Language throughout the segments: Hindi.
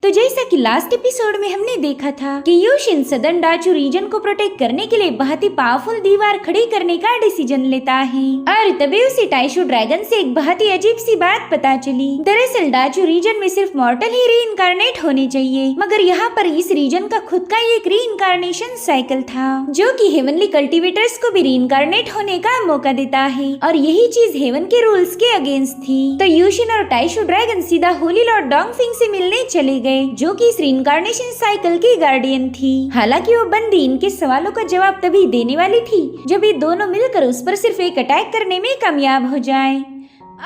तो जैसा कि लास्ट एपिसोड में हमने देखा था कि यूशिन सदर्न डाचू रीजन को प्रोटेक्ट करने के लिए बहुत ही पावरफुल दीवार खड़ी करने का डिसीजन लेता है और तभी उसे टाइशू ड्रैगन से एक बहुत ही अजीब सी बात पता चली। दरअसल डाचू रीजन में सिर्फ मॉर्टल ही रीइंकार्नेट होने चाहिए, मगर यहाँ पर इस रीजन का खुद का एक रीइंकार्नेशन साइकिल था जो कि हेवनली कल्टीवेटर्स को भी रीइंकार्नेट होने का मौका देता है और यही चीज हेवन के रूल्स के अगेंस्ट थी। तो यूशिन और टाइशू ड्रैगन सीधा होली लॉर्ड डोंगफिंग से मिलने चले गए जो कि इस रीइंकार्नेशन साइकिल की गार्डियन थी। हालांकि वो बंदी इनके सवालों का जवाब तभी देने वाली थी जब ये दोनों मिलकर उस पर सिर्फ एक अटैक करने में कामयाब हो जाए।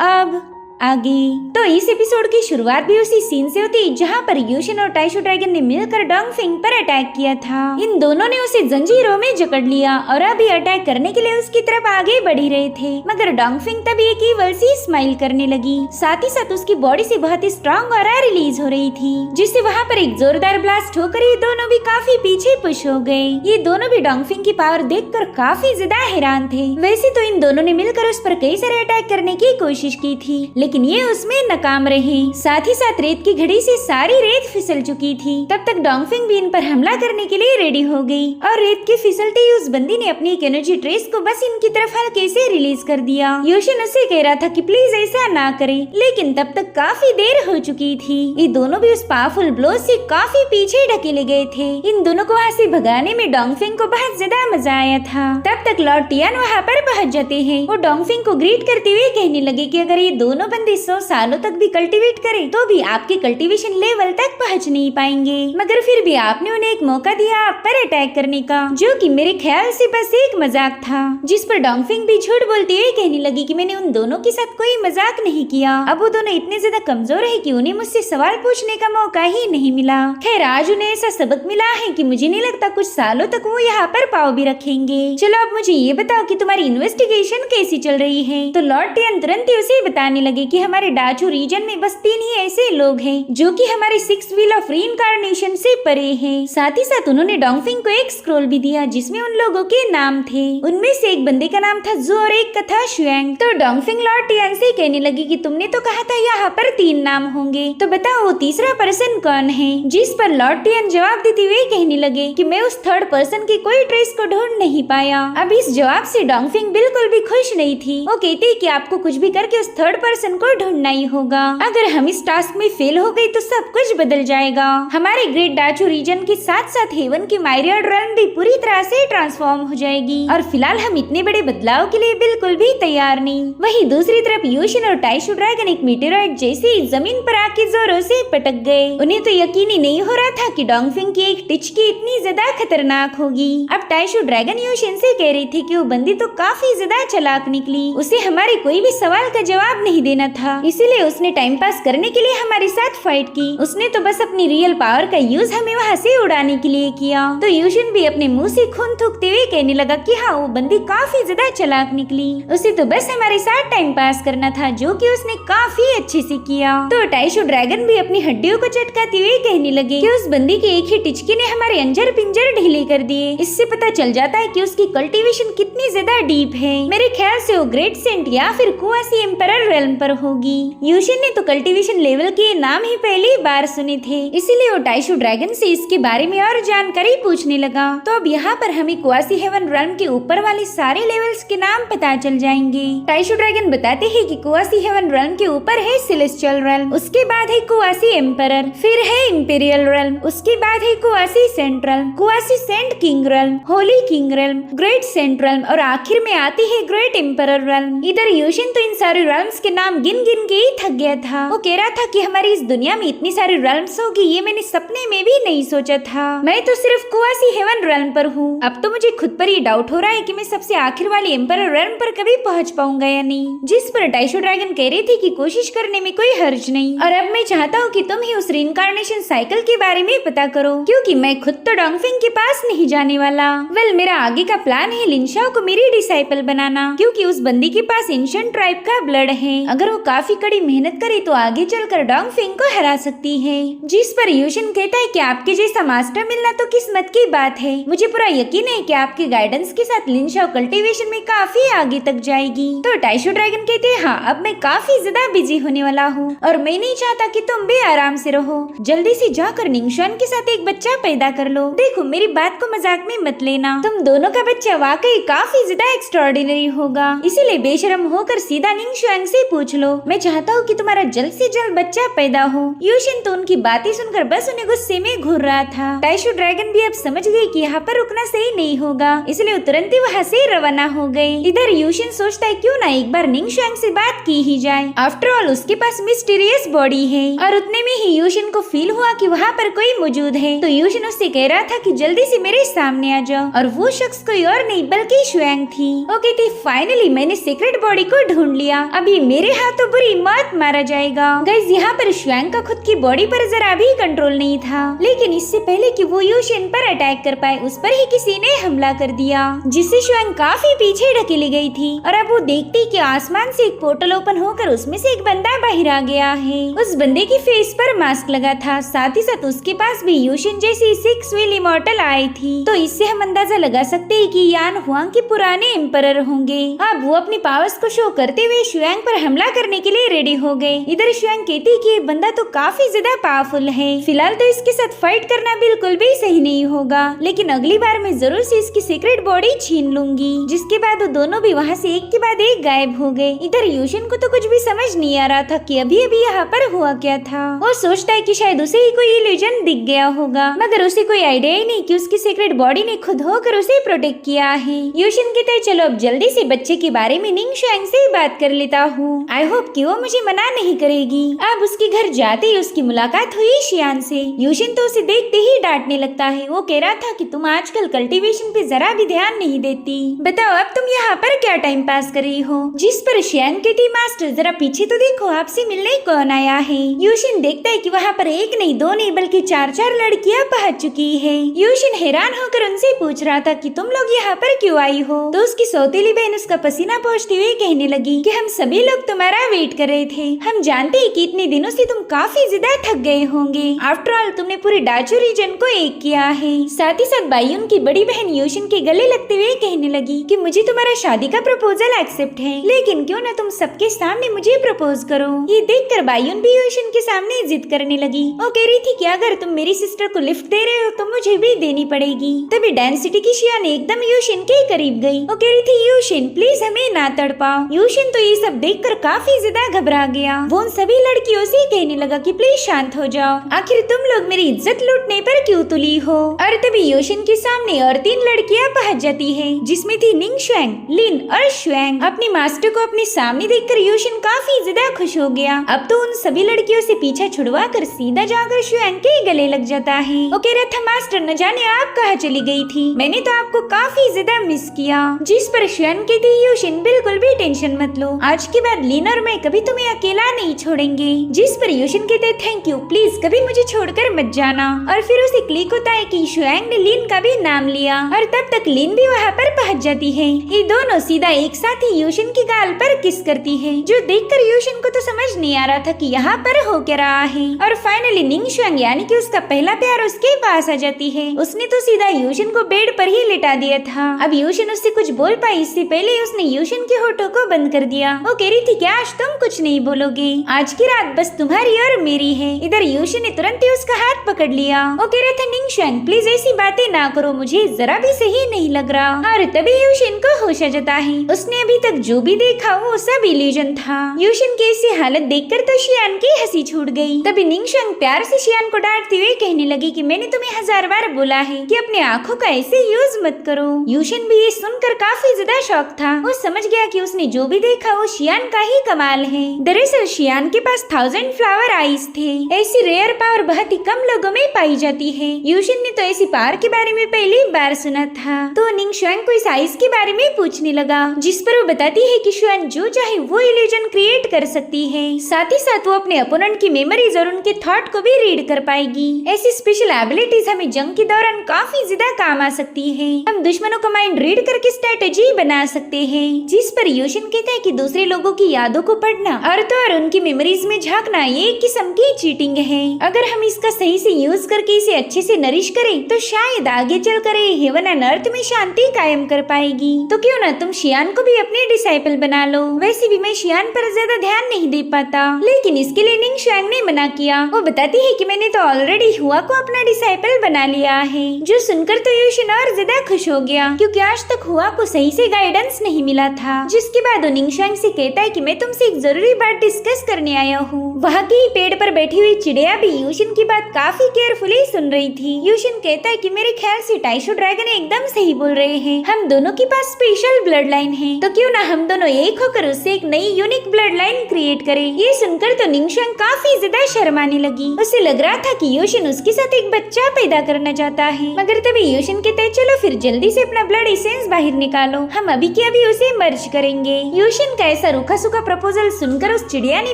अब आगे तो इस एपिसोड की शुरुआत भी उसी सीन से होती जहां पर यूशिन और टाइशू ड्रैगन ने मिलकर डोंगफिंग पर अटैक किया था। इन दोनों ने उसे जंजीरों में जकड़ लिया और अभी अटैक करने के लिए उसकी तरफ आगे बढ़ ही रहे थे, मगर डोंगफिंग तभी एक ईवल सी स्माइल करने लगी। साथ ही साथ उसकी बॉडी से बहुत ही स्ट्रॉन्ग ऑरा रिलीज हो रही थी जिससे वहाँ पर एक जोरदार ब्लास्ट होकर ये दोनों भी काफी पीछे पुश हो गए। ये दोनों भी डोंगफिंग की पावर देखकर काफी ज्यादा हैरान थे। वैसे तो इन दोनों ने मिलकर उस पर कई सारे अटैक करने की कोशिश की थी लेकिन ये उसमें नाकाम रहे। साथ ही साथ रेत की घड़ी से सारी रेत फिसल चुकी थी। तब तक डोंगफिंग भी इन पर हमला करने के लिए रेडी हो गई और रेत के फिसलते ही उस बंदी ने अपनी एक एनर्जी ट्रेस को बस इनकी तरफ हल्के से रिलीज कर दिया। यूशिन उससे कह रहा था कि प्लीज ऐसा ना करे, लेकिन तब तक काफी देर हो चुकी थी। ये दोनों भी उस पावरफुल ब्लो से काफी पीछे ढकेले गए थे। इन दोनों को वहाँ से भगाने में डोंगफिंग को बहुत ज्यादा मजा आया था। तब तक लॉर्ड टियान वहाँ पर पहुँच जाते हैं। वो डोंगफिंग को ग्रीट करते हुए कहने लगे कि अगर ये दोनों बंदे 100 सालों तक भी कल्टीवेट करें तो भी आपके कल्टीवेशन लेवल तक पहुंच नहीं पाएंगे, मगर फिर भी आपने उन्हें एक मौका दिया आप पर अटैक करने का, जो कि मेरे ख्याल से बस एक मजाक था। जिस पर डोंगफिंग भी झूठ बोलते हुए कहने लगी कि मैंने उन दोनों के साथ कोई मजाक नहीं किया। अब वो दोनों इतने ज्यादा कमजोर है कि उन्हें मुझसे सवाल पूछने का मौका ही नहीं मिला। खैर आज उन्हें ऐसा सबक मिला है कि मुझे नहीं लगता कुछ सालों तक वो यहाँ पर पाव भी रखेंगे। चलो अब मुझे ये बताओ कि तुम्हारी इन्वेस्टिगेशन कैसी चल रही है। तो लॉर्ड टियान तुरंत ही उसे बताने लगे कि हमारे डाचू रीजन में बस 3 ही ऐसे लोग हैं जो कि हमारे 6 व्हील ऑफ रीइंकार्नेशन से परे हैं। साथ ही साथ उन्होंने डोंगफिंग को एक स्क्रॉल भी दिया जिसमें उन लोगों के नाम थे। उनमें से एक बंदे का नाम था जू और एक का था शुएंग। तो डोंगफिंग लॉर्ड टियान से कहने लगी कि तुमने तो कहा था यहाँ पर 3 नाम होंगे, तो बताओ वो तीसरा पर्सन कौन है। जिस पर लॉर्ड टियान जवाब देते हुए कहने लगे कि मैं उस थर्ड पर्सन की कोई ट्रेस को ढूंढ नहीं पाया। अब इस जवाब से डोंगफिंग बिल्कुल भी खुश नहीं थी। वो कहती कि आपको कुछ भी करके उस थर्ड पर्सन को ढूंढना ही होगा। अगर हम इस टास्क में फेल हो गई तो सब कुछ बदल जाएगा। हमारे ग्रेट डाचू रीजन के साथ साथ हेवन की मायरियड रेल्म भी पूरी तरह से ट्रांसफॉर्म हो जाएगी और फिलहाल हम इतने बड़े बदलाव के लिए बिल्कुल भी तैयार नहीं। वहीं दूसरी तरफ यूशिन और टाइशू ड्रैगन एक मीटेरॉइड जैसे जमीन पर आके जोरों से पटक गए। उन्हें तो यकीन ही नहीं हो रहा था कि डोंगफिंग की एक टिचकी इतनी ज्यादा खतरनाक होगी। अब टाइशू ड्रैगन यूशिन से कह रही थी कि वो बंदी तो काफी ज्यादा चालाक निकली, उसे हमारे कोई भी सवाल का जवाब नहीं देना था, इसीलिए उसने टाइम पास करने के लिए हमारे साथ फाइट की। उसने तो बस अपनी रियल पावर का यूज हमें वहाँ से उड़ाने के लिए किया। तो यूशिन भी अपने मुंह से खून थूकते हुए कहने लगा कि हाँ वो बंदी काफी ज्यादा चालाक निकली, उसे तो बस हमारे साथ टाइम पास करना था, जो कि उसने काफी अच्छे से किया। तो टाइशू ड्रैगन भी अपनी हड्डियों को चटकाते हुए कहने लगे कि उस बंदी की एक ही टिचकी ने हमारे अंजर पिंजर ढीले कर दिए। इससे पता चल जाता है कि उसकी कल्टीवेशन कितनी ज्यादा डीप है। मेरे ख्याल से वो ग्रेट सेंट या फिर कुआसी एम्परर रेल्म पर होगी। यूशिन ने तो कल्टीवेशन लेवल के नाम ही पहली बार सुने थे, इसीलिए वो टाइशू ड्रैगन से इसके बारे में और जानकारी पूछने लगा। तो अब यहाँ पर हमें कुआसी हेवन रेल्म के ऊपर वाले सारे लेवल्स के नाम पता चल जाएंगे। टाइशू ड्रैगन बताते हैं कि कुआसी हेवन रेल्म के ऊपर है सेलेस्टियल रेल्म, उसके बाद है कुआसी एम्परर, फिर है इंपीरियल रेल्म, उसके बाद है quasi saint realm, quasi saint king realm, holy king realm, great saint realm और आखिर में आती है ग्रेट एम्परर रेल्म। इधर यूशिन तो इन सारे रेल्म्स के नाम गिन गिन के ही थक गया था। वो कह रहा था कि हमारी इस दुनिया में इतनी सारी रेल्म्स होगी ये मैंने सपने में भी नहीं सोचा था। मैं तो सिर्फ कुआसी हेवन रेल्म पर हूँ। अब तो मुझे खुद पर ही डाउट हो रहा है कि मैं सबसे आखिर वाली एम्परर रेल्म पर कभी पहुँच पाऊंगा या नहीं। जिस पर टाइशू ड्रैगन कह रही थी कि कोशिश करने में कोई हर्ज नहीं, और अब मैं चाहता हूँ कि तुम ही उस रीइंकार्नेशन साइकिल के बारे में पता करो, क्योंकि मैं खुद तो डोंगफिंग के पास नहीं जाने वाला। वेल मेरा आगे का प्लान है लिनशाओ को मेरी डिसाइपल बनाना, क्योंकि उस बंदी के पास एंशिएंट ट्राइब का ब्लड है। अगर अगर वो काफी कड़ी मेहनत करे तो आगे चलकर डोंगफेंग को हरा सकती है। जिस पर यूशिन कहता है कि आपके जैसा मास्टर मिलना तो किस्मत की बात है। मुझे पूरा यकीन है कि आपके गाइडेंस के साथ लिन शाओ कल्टीवेशन में काफी आगे तक जाएगी। तो टाइशू ड्रैगन कहते हैं हाँ, अब मैं काफी ज्यादा बिजी होने वाला हूँ और मैं नहीं चाहता कि तुम भी आराम से रहो। जल्दी से जाकर निंगशुआन के साथ एक बच्चा पैदा कर लो। देखो मेरी बात को मजाक में मत लेना, तुम दोनों का बच्चा वाकई काफी ज्यादा एक्स्ट्राऑर्डिनरी होगा, इसीलिए बेशरम होकर सीधा निंगशुआन से पूछ लो। मैं चाहता हूँ कि तुम्हारा जल्द से जल्द बच्चा पैदा हो। यूशिन तो उनकी बातें सुनकर बस उन्हें गुस्से में घूर रहा था। टाइशू ड्रैगन भी अब समझ गई कि यहाँ पर रुकना सही नहीं होगा, इसलिए तुरंत ही वहाँ से रवाना हो गए। इधर यूशिन सोचता है क्यों ना एक बार निंगशुआन से बात की ही जाए, आफ्टर ऑल उसके पास मिस्टीरियस बॉडी है। और उतने में ही यूशिन को फील हुआ कि वहाँ पर कोई मौजूद है, तो यूशिन उससे कह रहा था कि जल्दी से मेरे सामने आ जाओ। और वो शख्स कोई और नहीं बल्कि शुआंग थी। वो कहती फाइनली मैंने सीक्रेट बॉडी को ढूंढ लिया, अभी मेरे हाथों बुरी मौत मारा जाएगा। गाइस यहाँ पर शुआंग का खुद की बॉडी पर जरा भी कंट्रोल नहीं था, लेकिन इससे पहले कि वो यूशिन पर अटैक कर पाए उस पर ही किसी ने हमला कर दिया, जिससे शुआंग काफी पीछे ढकेली गई थी। और अब वो देखती कि आसमान से एक पोर्टल ओपन होकर उसमें से एक बंदा बाहर आ गया है। उस बंदे की फेस पर मास्क लगा था, साथ ही साथ उसके पास भी यूशिन जैसी 6 व्हील इमॉर्टल आई थी। तो इससे हम अंदाजा लगा सकते हैं कि यान हुआंग के पुराने एम्परर होंगे। अब वो अपनी पावर्स को शो करते हुए शुआंग पर हमला करने के लिए रेडी हो गए। इधर शुआंग कहती कि ये बंदा तो काफी ज्यादा पावरफुल है, फिलहाल तो इसके साथ फाइट करना बिल्कुल भी सही नहीं होगा, लेकिन अगली बार मैं जरूर से इसकी सीक्रेट बॉडी छीन लूंगी। जिसके बाद वो दोनों भी वहाँ से एक के बाद एक गायब हो गए। इधर यूशिन को तो कुछ भी समझ नहीं आ रहा था कि अभी अभी यहाँ पर हुआ क्या था। वो सोचता है कि शायद उसे ही कोई इल्यूजन दिख गया होगा, मगर उसे कोई आइडिया ही नहीं कि उसकी सीक्रेट बॉडी ने खुद होकर उसे प्रोटेक्ट किया है। यूशिन कहता है चलो अब जल्दी से बच्चे के बारे में निंगशुआंग से बात कर लेता हूँ, आई होप कि वो मुझे मना नहीं करेगी। अब उसके घर जाते ही उसकी मुलाकात हुई शियान से। यूशिन तो उसे देखते ही डांटने लगता है। वो कह रहा था कि तुम आजकल कल्टीवेशन पे जरा भी ध्यान नहीं देती, बताओ अब तुम यहाँ पर क्या टाइम पास कर रही हो। जिस पर शियान कहती मास्टर जरा पीछे तो देखो, आपसे मिलने कौन आया है। यूशिन देखता है कि वहाँ पर एक नहीं दो नहीं बल्कि 4 लड़कियाँ पहुँच चुकी है। यूशिन हैरान होकर उनसे पूछ रहा था कि तुम लोग यहाँ पर क्यों आई हो, तो उसकी सौतेली बहन उसका पसीना पोंछते हुए कहने लगी कि हम सभी लोग तुम्हारा वेट कर रहे थे, हम जानते हैं कि इतने दिनों से तुम काफी ज्यादा थक गए होंगे, आफ्टर ऑल तुमने पूरे डाचू रीजन को एक किया है। साथ ही साथ बायून की बड़ी बहन यूशिन के गले लगते हुए कहने लगी कि मुझे तुम्हारा शादी का प्रपोजल एक्सेप्ट है, लेकिन क्यों ना तुम सबके सामने मुझे प्रपोज करो। ये देखकर बायून भी यूशिन के सामने जिद करने लगी। वो कह रही थी कि अगर तुम मेरी सिस्टर को लिफ्ट दे रहे हो तो मुझे भी देनी पड़ेगी। तभी डेंसिटी की शियान एकदम यूशिन के करीब गई। वो कह रही थी यूशिन प्लीज हमें ना तड़पाओ। यूशिन तो ये सब देखकर काफी ज्यादा घबरा गया। वो उन सभी लड़कियों से कहने लगा कि प्लीज शांत हो जाओ, आखिर तुम लोग मेरी इज्जत लूटने पर क्यों तुली हो। और तभी यूशिन के सामने और 3 लड़कियां पहुंच जाती है, जिसमें थी निंगशुआंग, लिन और शुआंग। अपने मास्टर को अपने सामने देखकर यूशिन काफी ज्यादा खुश हो गया। अब तो उन सभी लड़कियों से पीछा छुड़वा कर सीधा जाकर शुआंग के गले लग जाता है। वो कह रहा था मास्टर न जाने आप कहाँ चली गई थी, मैंने तो आपको काफी ज्यादा मिस किया। जिस पर शुआंग कहती यूशिन बिल्कुल भी टेंशन मत लो, आज के बाद लिन और मैं कभी तुम्हें अकेला नहीं छोड़ेंगे। जिस पर यूशिन कहते थैंक यू, प्लीज कभी मुझे छोड़कर मत जाना। और फिर उसे क्लिक होता है कि शुआंग ने लिन का भी नाम लिया और तब तक लिन भी वहाँ पर पहुँच जाती है। ये दोनों सीधा एक साथ ही यूशिन की गाल पर किस करती है, जो देखकर यूशिन को तो समझ नहीं आ रहा था कि यहाँ पर हो क्या रहा है। और फाइनली निंगशुआंग यानी कि उसका पहला प्यार उसके पास आ जाती है। उसने तो सीधा यूशिन को बेड पर ही लिटा दिया था। अब यूशिन उससे कुछ बोल पाई इससे पहले उसने यूशिन के होठों को बंद कर दिया। वो कह रही थी कि आज तुम कुछ नहीं बोलोगे, आज की रात बस तुम्हारी और मेरी है। इधर यूशिन ने तुरंत ही उसका हाथ पकड़ लिया। वो कह रहा था निंगशुआंग प्लीज ऐसी बातें ना करो, मुझे जरा भी सही नहीं लग रहा। और तभी यूशिन को होश आ जाता है। उसने अभी तक जो भी देखा वो सब इल्यूजन था। यूशिन की ऐसी हालत देखकर तो शियान की हंसी छूट गई। तभी निंगशुआंग प्यार से शियान को डांटते हुए कहने लगी कि मैंने तुम्हें 1000 बार बोला है कि अपने आँखों का ऐसे यूज मत करो। यूशिन भी ये सुनकर काफी ज्यादा शॉक था। वो समझ गया कि उसने जो भी देखा वो शियान का ही कमाल है। दरअसल शियान के पास 1000 फ्लावर आईज थे। ऐसी रेयर पावर बहुत ही कम लोगों में पाई जाती है। यूशिन ने तो ऐसी पावर के बारे में पहली बार सुना था। तो निंगशुआंग को इस आईज के बारे में पूछने लगा, जिस पर वो बताती है कि शुआन जो चाहे वो इल्यूजन क्रिएट कर सकती है। साथ ही साथ वो अपने अपोनेंट की मेमोरीज और उनके थॉट को भी रीड कर पाएगी। ऐसी स्पेशल एबिलिटीज हमें जंग के दौरान काफी ज्यादा काम आ सकती है। हम दुश्मनों का माइंड रीड करके स्ट्रेटेजी बना सकते हैं। जिस पर यूशिन कहता है कि दूसरे लोगों की यादों यादों को पढ़ना और तो और उनकी मेमोरीज में झांकना ये एक किस्म की चीटिंग है। अगर हम इसका सही से यूज करके इसे अच्छे से नरिश करें तो शायद आगे चल कर हेवन एंड अर्थ में शांति कायम कर पाएगी। तो क्यों ना तुम शियान को भी अपने डिसाइपल बना लो। वैसे भी मैं शियान पर ज्यादा ध्यान नहीं दे पाता, लेकिन इसके लिए निंग शुआंग ने मना किया। वो बताती है कि मैंने तो ऑलरेडी हुआ को अपना डिसाइपल बना लिया है। जो सुनकर तो यूशिन और ज्यादा खुश हो गया, क्योंकि आज तक हुआ को सही से गाइडेंस नहीं मिला था। जिसके बाद वो निंग शुआंग से कहता है कि मैं तुमसे एक जरूरी बात डिस्कस करने आया हूँ। वहाँ की पेड़ पर बैठी हुई चिड़िया भी यूशिन की बात काफी केयरफुली सुन रही थी। यूशिन कहता है कि मेरे ख्याल से टाइशू ड्रैगन एकदम सही बोल रहे हैं। हम दोनों के पास स्पेशल ब्लड लाइन है, तो क्यों ना हम दोनों एक होकर उससे एक नई यूनिक ब्लड लाइन क्रिएट करें। ये सुनकर तो निंग शुआंग काफी ज्यादा शर्माने लगी। उसे लग रहा था कि यूशिन उसके साथ एक बच्चा पैदा करना चाहता है, मगर तभी यूशिन कहते हैं चलो फिर जल्दी से अपना ब्लड एसेंस बाहर निकालो, हम अभी के अभी उसे मर्ज करेंगे। यूशिन का ऐसा रूखा सूखा प्रपोजल सुनकर उस चिड़िया ने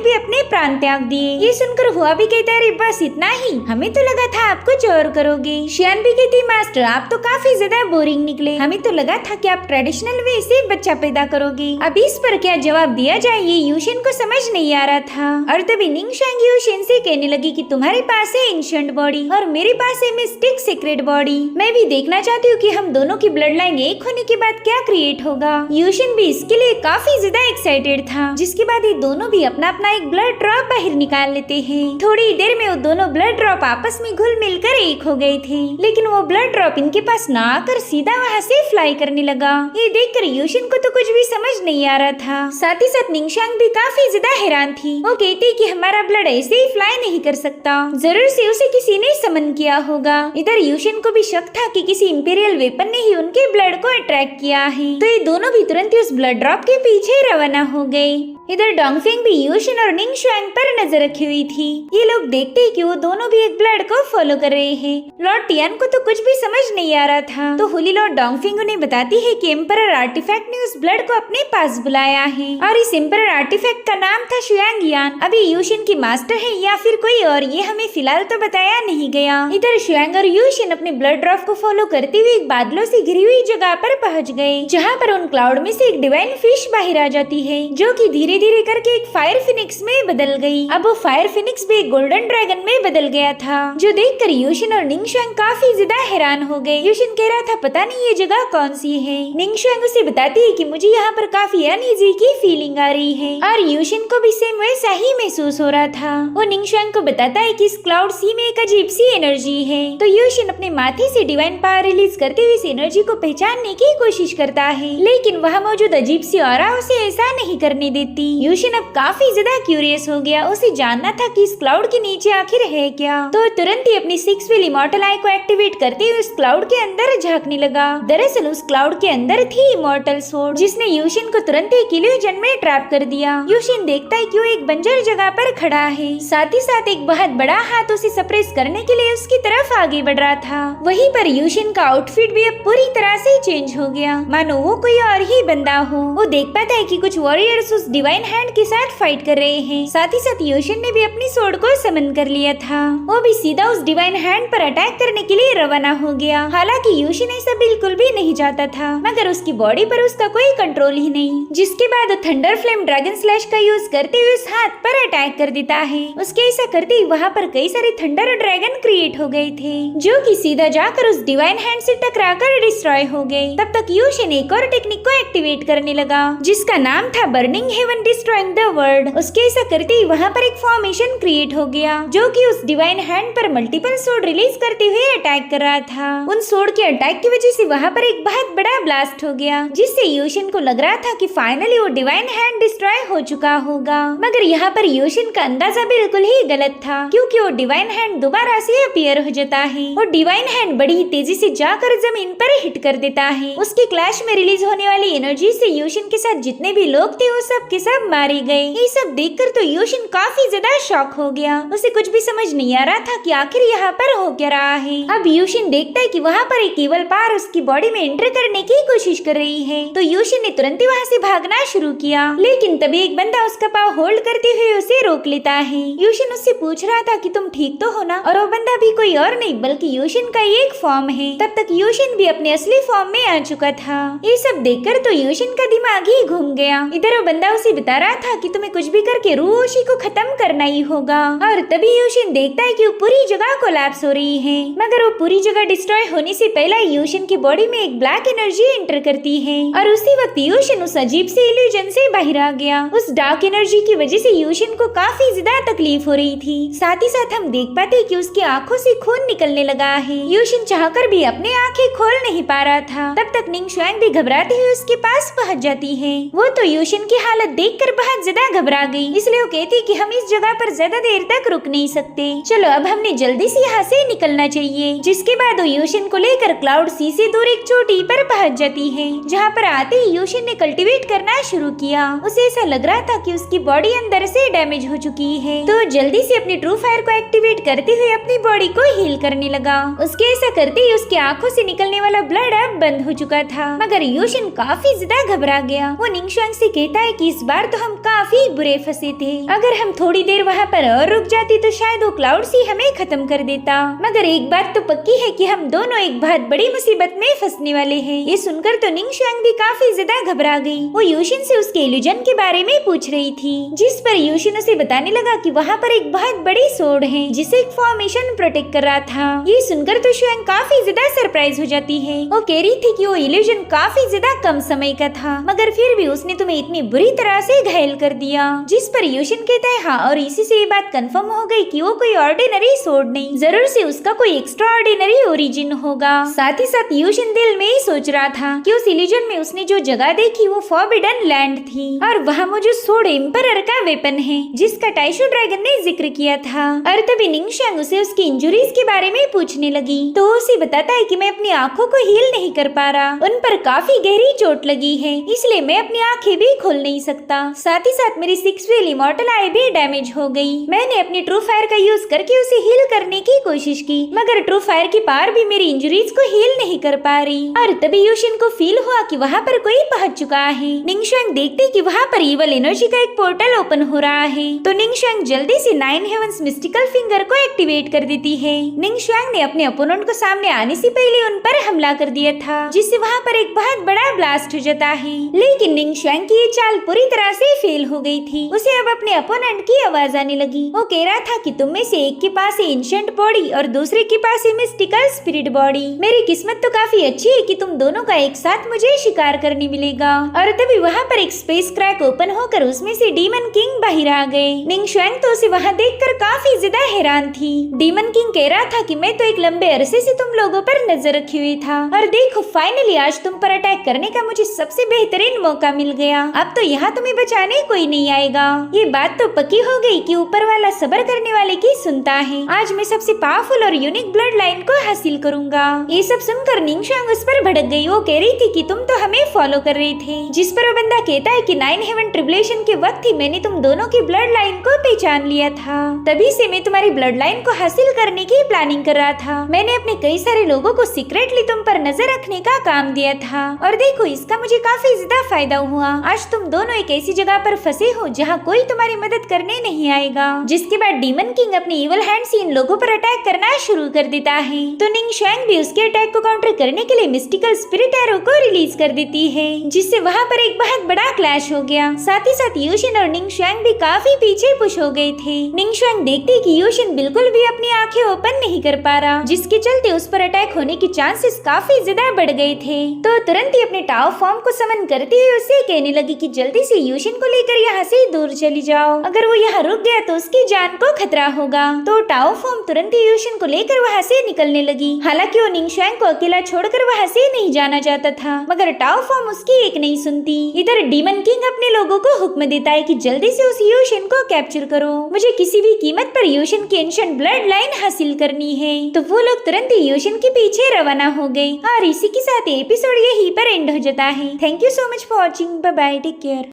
भी अपने प्राण त्याग दिए। ये सुनकर हुआ भी कहता है अरे बस इतना ही, हमें तो लगा था आप कुछ और करोगे। शियान भी कहती मास्टर आप तो काफी ज्यादा बोरिंग निकले, हमें तो लगा था कि आप ट्रेडिशनल वे से बच्चा पैदा करोगे। अब इस पर क्या जवाब दिया जाए ये यूशिन को समझ नहीं आ रहा था। और तभी निंग शुआंग यूशिन से कहने लगी कि तुम्हारे पास है एंशिएंट बॉडी और मेरे पास है मिस्टिक सीक्रेट बॉडी। मैं भी देखना चाहती हूँ कि हम दोनों की ब्लड लाइन एक होने के बाद क्या क्रिएट होगा। यूशिन भी इसके लिए काफी ज्यादा एक्साइटेड था। जिसके बाद ये दोनों भी अपना अपना एक ब्लड ड्रॉप बाहर निकाल लेते हैं। थोड़ी देर में वो दोनों ब्लड ड्रॉप आपस में घुल मिलकर एक हो गए थे, लेकिन वो ब्लड ड्रॉप इनके पास ना आकर सीधा वहाँ से फ्लाई करने लगा। ये देखकर यूशिन को तो कुछ भी समझ नहीं आ रहा था। साथ ही साथ निंग शुआंग भी काफी ज्यादा हैरान थी। वो कहती कि हमारा ब्लड ऐसे ही फ्लाई नहीं कर सकता, जरूर से उसे किसी ने समन किया होगा। इधर यूशिन को भी शक था कि किसी इंपीरियल वेपन ने ही उनके ब्लड को अट्रैक्ट किया है। तो ये दोनों भी तुरंत ही उस ब्लड ड्रॉप के पीछे रवाना हो गए। इधर डोंगफेंग भी यूशिन और निंग शुआंग पर नजर रखी हुई थी। ये लोग देखते ही कि वो दोनों भी एक ब्लड को फॉलो कर रहे हैं। लॉर्ड टियान को तो कुछ भी समझ नहीं आ रहा था, तो होली लॉर्ड डोंगफेंग उन्हें बताती है कि एम्परर आर्टिफैक्ट ने उस ब्लड को अपने पास बुलाया है और इस एम्परर आर्टिफैक्ट का नाम था शुआंग यान। अभी यूशिन की मास्टर है या फिर कोई और, ये हमें फिलहाल तो बताया नहीं गया। इधर शुआंग और यूशिन अपने ब्लड ड्रॉप को फॉलो करते हुए एक बादलों से घिरी हुई जगह पर पहुँच गए, जहाँ पर उन क्लाउड में से एक डिवाइन फिश बाहर आ जाती है, जो की धीरे धीरे करके एक फायर फिनिक्स में बदल गई। अब वो फायर फिनिक्स भी एक गोल्डन ड्रैगन में बदल गया था, जो देखकर यूशिन और निंग शुआंग काफी ज्यादा हैरान हो गए। यूशिन कह रहा था पता नहीं ये जगह कौन सी है। निंग शुआंग उसे बताती है कि मुझे यहाँ पर काफी अनईजी की फीलिंग आ रही है, और यूशिन को भी सेम वैसा ही महसूस हो रहा था। वो निंग शुआंग को बताता है कि इस क्लाउड सी में एक अजीब सी एनर्जी है। तो यूशिन अपने माथे से डिवाइन पावर रिलीज करते हुए इस एनर्जी को पहचानने की कोशिश करता है, लेकिन वहाँ मौजूद अजीब सी ऑरा उसे ऐसा नहीं करने देती। यूशिन अब काफी ज्यादा क्यूरियस हो गया, उसे जानना था कि इस क्लाउड के नीचे आखिर है क्या। तो तुरंत ही अपनी 6 व्हील इमॉर्टल आई को एक्टिवेट करते हुए उस क्लाउड के अंदर झांकने लगा। दरअसल उस क्लाउड के अंदर थी इमॉर्टल सोर्ड, जिसने यूशिन को तुरंत ही इल्यूजन में ट्रैप कर दिया। यूशिन देखता है कि वो एक बंजर जगह पर खड़ा है, साथ ही साथ एक बहुत बड़ा हाथ उसे सप्रेस करने के लिए उसकी तरफ आगे बढ़ रहा था। वहीं पर यूशिन का आउटफिट भी अब पूरी तरह से चेंज हो गया, मानो वो कोई और ही बंदा हो। वो देख पाता है कि कुछ वॉरियर्स उस डिवाइन हैंड के साथ फाइट कर रहे हैं। साथ ही साथ यूशिन ने भी अपनी सोर्ड को समन कर लिया था। वो भी सीधा उस डिवाइन हैंड पर अटैक करने के लिए रवाना हो गया। हालांकि यूशिन ऐसा बिल्कुल भी नहीं चाहता था, मगर उसकी बॉडी पर उसका कोई कंट्रोल ही नहीं। जिसके बाद थंडर फ्लेम ड्रैगन स्लैश का यूज करते हुए उस हाथ पर अटैक कर देता है। उसके ऐसा करते ही वहाँ पर कई सारे थंडर ड्रैगन क्रिएट हो गए थे, जो कि सीधा जाकर उस डिवाइन हैंड से टकराकर डिस्ट्रॉय हो गए। तब तक यूशिन एक और टेक्निक को एक्टिवेट करने लगा, जिसका नाम था burning heaven destroying the world. उसके ऐसा करते ही वहाँ पर एक फॉर्मेशन क्रिएट हो गया, जो कि उस डिवाइन हैंड पर मल्टीपल सोर्ड रिलीज करते हुए अटैक कर रहा था। उन सोर्ड के अटैक की वजह से वहाँ पर एक बहुत बड़ा ब्लास्ट हो गया, जिससे यूशिन को लग रहा था कि फाइनली वो डिवाइन हैंड डिस्ट्रॉय हो चुका होगा। मगर यहाँ पर यूशिन का अंदाजा बिल्कुल ही गलत था, क्योंकि वो डिवाइन हैंड दोबारा से अपीयर हो जाता है। वो डिवाइन हैंड बड़ी ही तेजी से जाकर जमीन पर हिट कर देता है। उसके क्लैश में रिलीज होने वाली एनर्जी से यूशिन के साथ जितने भी लोग थे वो सब के सब मारे गए। ये सब देखकर तो यूशिन काफी ज्यादा शॉक हो गया। उसे कुछ भी समझ नहीं आ रहा था कि आखिर यहाँ पर हो क्या रहा है। अब यूशिन देखता है कि वहाँ पर एक इवल पावर उसकी बॉडी में एंटर करने की कोशिश कर रही है। तो यूशिन ने तुरंत ही वहाँ से भागना शुरू किया, लेकिन तभी एक बंदा उसका पाँव होल्ड करते हुए उसे रोक लेता है। यूशिन उससे पूछ रहा था कि तुम ठीक तो हो ना, और वो बंदा भी कोई और नहीं बल्कि यूशिन का एक फॉर्म है। तब तक यूशिन भी अपने असली फॉर्म में आ चुका था। ये सब देखकर तो यूशिन का दिमाग ही घूम गया। इधर वो बंदा उसे बता रहा था कि तुम्हें कुछ भी करके रूओशी को खत्म करना ही होगा। और तभी यूशिन देखता है कि वो पूरी जगह कोलैप्स हो रही है, मगर वो पूरी जगह डिस्ट्रॉय होने से पहले यूशिन की बॉडी में एक ब्लैक एनर्जी एंटर करती है और उसी वक्त यूशिन उस अजीब से इल्यूजन से बाहर आ गया। उस डार्क एनर्जी की वजह से यूशिन को काफी ज्यादा तकलीफ हो रही थी। साथ ही साथ हम देख पाते कि उसकी आंखों से खून निकलने लगा है। यूशिन चाहकर भी अपने आंखें खोल नहीं पा रहा था। तब तक निंग शुआंग भी घबराते हुए उसके पास पहुंच जाती है। वो तो यूशिन की हालत देखकर बहुत ज्यादा घबरा गई, इसलिए वो कहती कि हम इस जगह पर ज्यादा देर तक रुक नहीं सकते, चलो अब हमने जल्दी से यहाँ से निकलना चाहिए। जिसके बाद वो यूशिन को लेकर क्लाउड सी से दूर एक चोटी पर पहुंच जाती है, जहाँ पर आते ही यूशिन ने कल्टीवेट करना शुरू किया। उसे ऐसा लग रहा था कि उसकी बॉडी अंदर से डैमेज हो चुकी है, तो जल्दी से अपनी ट्रू फायर को एक्टिवेट करते हुए अपनी बॉडी को हील करने लगा। उसके ऐसा करते ही उसकी आंखों से निकलने वाला ब्लड अब बंद हो चुका था, मगर यूशिन काफी ज्यादा घबरा गया। वो निंग शुआंग से कहता है कि इस बार तो हम काफी बुरे फंसे थे, अगर हम थोड़ी देर वहाँ पर और रुक जाती तो शायद वो क्लाउड सी हमें खत्म कर देता। मगर एक बात तो पक्की है कि हम दोनों एक बहुत बड़ी मुसीबत में फंसने वाले हैं। ये सुनकर तो निंग शुआंग भी काफी ज्यादा घबरा गई। वो यूशिन से उसके इल्यूजन के बारे में पूछ रही थी, जिस पर यूशिन उसे बताने लगा कि वहाँ पर एक बहुत बड़ी सोर्ड है जिसे एक फॉर्मेशन प्रोटेक्ट कर रहा था। ये सुनकर तो शुआंग काफी ज्यादा सरप्राइज हो जाती है। वो कह रही थी कि वो इल्यूजन काफी ज्यादा कम समय का था, मगर फिर भी उसने तुम्हें इतनी बुरी तरह से घायल कर दिया। जिस पर यूशिन कहता है हाँ, और इसी से ये बात कंफर्म हो गई कि वो कोई ऑर्डिनरी सोर्ड नहीं, जरूर से उसका कोई एक्स्ट्रा ऑर्डिनरी ओरिजिन होगा। साथ ही साथ यूशिन दिल में ही सोच रहा था कि उस इल्यूजन में उसने जो जगह देखी वो फॉरबिडन लैंड थी, और वहाँ मौजूद सोर्ड एम्परर का वेपन है जिसका टाइशू ड्रैगन ने जिक्र किया था। और तभी निंग शुआंग उसे उसकी इंजुरीज के बारे में पूछने लगी, तो उसे बताता है कि मैं अपनी आंखों को हील नहीं कर पा रहा, उन पर काफी गहरी चोट लगी है, इसलिए मैं अपनी आंखें भी खोल नहीं सकता। साथ ही साथ मेरी 6 व्हील इमॉर्टल आई भी डैमेज हो गई। मैंने अपनी ट्रू फायर का यूज करके उसे हील करने की कोशिश की, मगर ट्रू फायर की पावर भी मेरी इंजुरीज को हील नहीं कर पा रही। और तभी यूशिन को फील हुआ कि वहाँ पर कोई पहुंच चुका है। निंग शुआंग देखते कि वहाँ पर इवल एनर्जी का एक पोर्टल ओपन हो रहा है, तो निंग शुआंग जल्दी से 9 हेवंस मिस्टिकल फिंगर को एक्टिवेट कर देती है। निंग शुआंग ने अपने अपोनेंट को सामने आने से पहले उन पर हमला कर दिया था, जिससे वहाँ पर एक बहुत बड़ा ब्लास्ट हो जाता है। लेकिन निंग शुआंग की ये चाल पूरी तरह से फेल हो गई थी। उसे अब अपने अपोनेंट की आवाज आने लगी। वो कह रहा था कि तुम में से एक के पास है एंशिएंट बॉडी और दूसरे के पास है मिस्टिकल स्पिरिट बॉडी। मेरी किस्मत तो काफी अच्छी है कि तुम दोनों का एक साथ मुझे शिकार करने मिलेगा। और तभी वहाँ पर एक स्पेस क्रैक ओपन होकर उसमें से डीमन किंग बाहर आ गए। निंग शुआंग तो उसे वहाँ देखकर काफी ज्यादा हैरान थी। डीमन किंग कह रहा था कि मैं तो एक लंबे अरसे से तुम लोगों पर नजर रखी हुई था, और देखो फाइनली आज तुम पर अटैक करने का मुझे सबसे बेहतरीन मौका मिल गया। अब तो यहाँ तुम्हें बचाने कोई नहीं आएगा। ये बात तो पक्की हो गई कि ऊपर वाला सब्र करने वाले की सुनता है। आज मैं सबसे पावरफुल और यूनिक ब्लड लाइन को हासिल करूंगा। ये सब सुनकर निंग शुआंग उस पर भड़क गई। वो कह रही थी कि तुम तो हमें फॉलो कर रहे थे, जिस पर वो बंदा कहता है कि 9 हेवन ट्रिब्यूलेशन के वक्त ही मैंने तुम दोनों की ब्लड लाइन को पहचान लिया था, तभी से मैं तुम्हारी ब्लड लाइन को हासिल करने की प्लानिंग कर रहा था। मैंने अपने कई सारे लोगों को सीक्रेटली तुम पर नजर रखने का काम दिया था, और देखो इसका मुझे काफी ज्यादा फायदा हुआ। आज तुम दोनों एक ऐसी जगह पर फंसे हो जहाँ कोई तुम्हारी मदद करने नहीं आएगा। जिसके बाद डीमन किंग अपने इवल हैंड से इन लोगों पर अटैक करना शुरू कर देता है, तो निंग शुआंग भी उसके अटैक को काउंटर करने के लिए मिस्टिकल स्पिरिट एरो को रिलीज कर देती है, जिससे वहाँ पर एक बहुत बड़ा क्लैश हो गया। साथ ही साथ यूशिन और निंग शुआंग भी काफी पीछे पुश हो गए थे। निंग शुआंग देखती कि यूशिन बिल्कुल भी अपनी आंखें ओपन नहीं कर पा रहा, जिसके चलते उस पर अटैक होने के चांसेस काफी ज्यादा बढ़ गए थे। तो तुरंत ही अपने टाओ फॉर्म को समन करते हुए उससे कहने लगी कि जल्दी से यूशिन को लेकर यहाँ से दूर चली जाओ, अगर वो यहाँ रुक गया तो उसकी जान को खतरा होगा। तो टाओ फॉर्म तुरंत ही यूशिन को लेकर वहाँ से निकलने लगी। हालांकि वो निंग शुआंग को अकेला छोड़कर वहाँ से नहीं जाना चाहता था, मगर टाओ फॉर्म उसकी एक नहीं सुनती। इधर डीमन किंग अपने लोगों को हुक्म देता है कि जल्दी से उस यूशिन को कैप्चर करो, मुझे किसी भी कीमत पर यूशिन की एंशिएंट ब्लड लाइन हासिल करनी है। तो वो लोग तुरंत ही यूशिन के पीछे रवाना हो गए, और इसी के साथ एपिसोड यहीं पर एंड हो जाता है। Thank you so much for watching. Bye bye, take care.